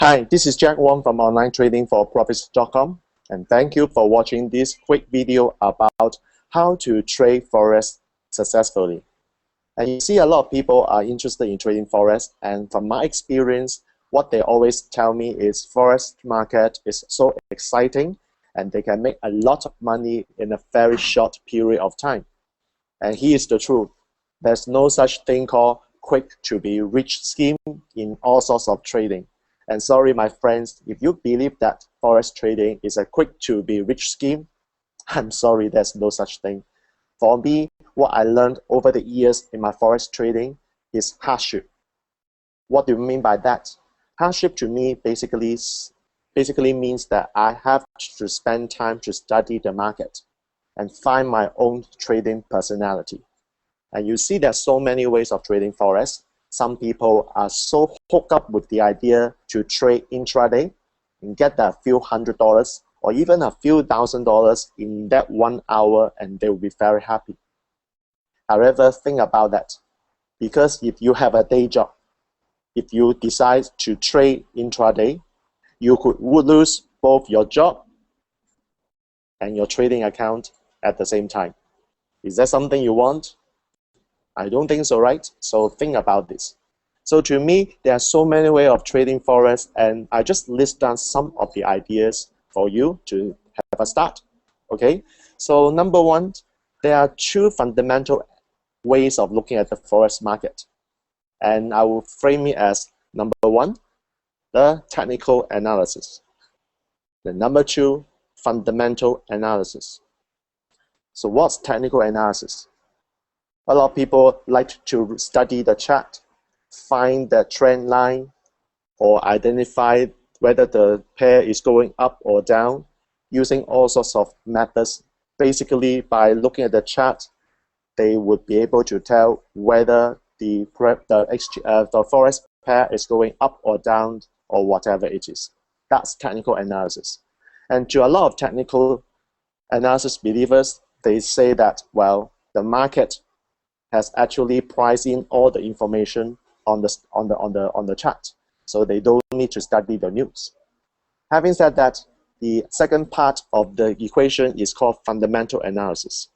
Hi, this is Jack Wong from OnlineTradingForProfits.com, and thank you for watching this quick video about how to trade Forex successfully. And you see a lot of people are interested in trading Forex, and from my experience, what they always tell me is Forex market is so exciting and they can make a lot of money in a very short period of time. And here's the truth. There's no such thing called quick to be rich scheme in all sorts of trading. And sorry, my friends, if you believe that Forex trading is a quick to be rich scheme, I'm sorry, there's no such thing. For me, what I learned over the years in my Forex trading is hardship. What do you mean by that? Hardship to me basically means that I have to spend time to study the market and find my own trading personality. And you see there's so many ways of trading Forex. Some people are so hooked up with the idea to trade intraday and get a few $100 or even a few $1,000 in that 1 hour, and they will be very happy. However, think about that, because if you have a day job, if you decide to trade intraday, you could lose both your job and your trading account at the same time. Is that something you want? I don't think so, right? So think about this. So to me, there are so many ways of trading Forex, and I just list down some of the ideas for you to have a start. Okay, so number one, there are two fundamental ways of looking at the Forex market. And I will frame it as number one, the technical analysis. The number two, fundamental analysis. So what's technical analysis? A lot of people like to study the chart, find the trend line, or identify whether the pair is going up or down using all sorts of methods. Basically, by looking at the chart, they would be able to tell whether the Forex pair is going up or down or whatever it is. That's technical analysis. And to a lot of technical analysis believers, they say that, well, the market has actually priced in all the information on the chart, so they don't need to study the news. Having said that, the second part of the equation is called fundamental analysis.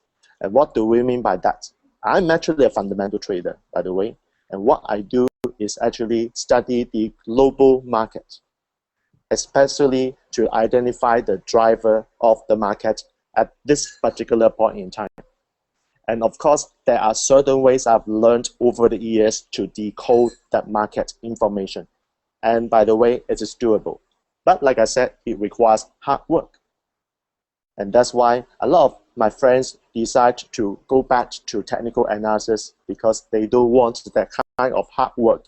And what do we mean by that? I'm actually a fundamental trader, by the way, and what I do is actually study the global market, especially to identify the driver of the market at this particular point in time. And of course, there are certain ways I've learned over the years to decode that market information. And by the way, it is doable. But like I said, it requires hard work. And that's why a lot of my friends decide to go back to technical analysis because they don't want that kind of hard work.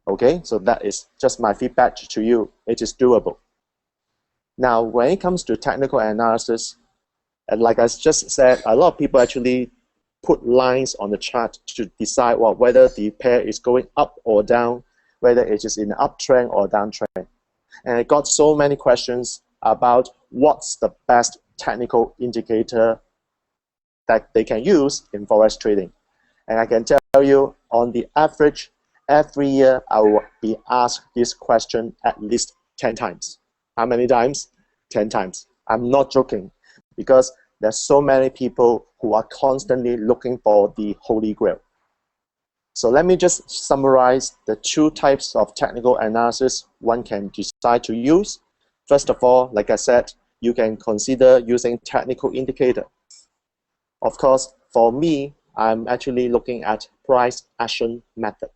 Okay, so that is just my feedback to you. It is doable. Now, when it comes to technical analysis, and like I just said, a lot of people actually put lines on the chart to decide whether the pair is going up or down, whether it is in an uptrend or downtrend. And I got so many questions about what's the best technical indicator that they can use in Forex trading. And I can tell you, on the average, every year I will be asked this question at least 10 times. How many times? 10 times. I'm not joking, because there's so many people who are constantly looking for the Holy Grail. So let me just summarize the two types of technical analysis one can decide to use. First of all, like I said, you can consider using technical indicator. Of course, for me, I'm actually looking at price action method.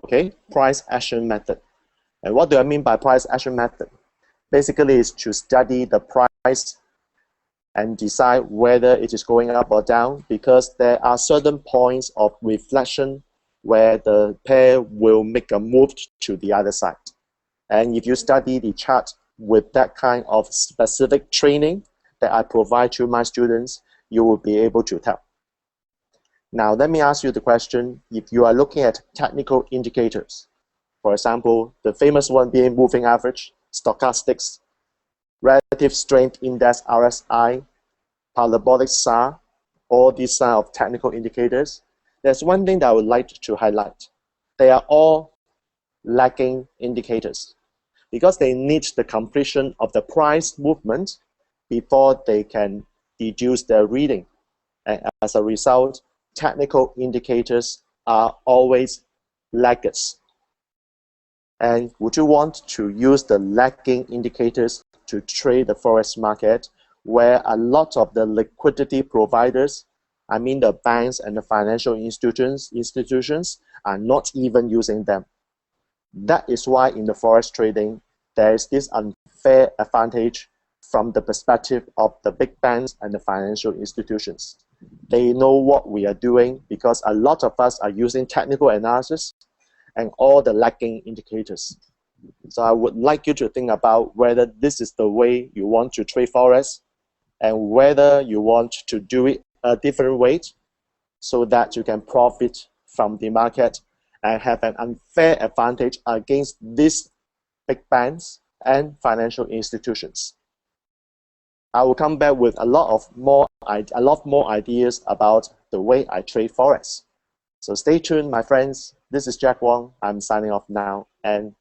Okay, price action method. And what do I mean by price action method? Basically, it's to study the price and decide whether it is going up or down, because there are certain points of reflection where the pair will make a move to the other side. And if you study the chart with that kind of specific training that I provide to my students, you will be able to tell. Now, let me ask you the question, if you are looking at technical indicators, for example, the famous one being moving average, stochastics, relative strength index RSI, parabolic SAR, all these kind of technical indicators, there's one thing that I would like to highlight. They are all lagging indicators because they need the completion of the price movement before they can deduce their reading. And as a result, technical indicators are always laggards. And would you want to use the lagging indicators to trade the Forex market, where a lot of the liquidity providers, I mean the banks and the financial institutions are not even using them? That is why in the Forex trading, there is this unfair advantage from the perspective of the big banks and the financial institutions. They know what we are doing because a lot of us are using technical analysis and all the lagging indicators. So I would like you to think about whether this is the way you want to trade Forex and whether you want to do it a different way so that you can profit from the market and have an unfair advantage against these big banks and financial institutions. I will come back with a lot more ideas about the way I trade Forex. So stay tuned, my friends. This is Jack Wong. I'm signing off now, and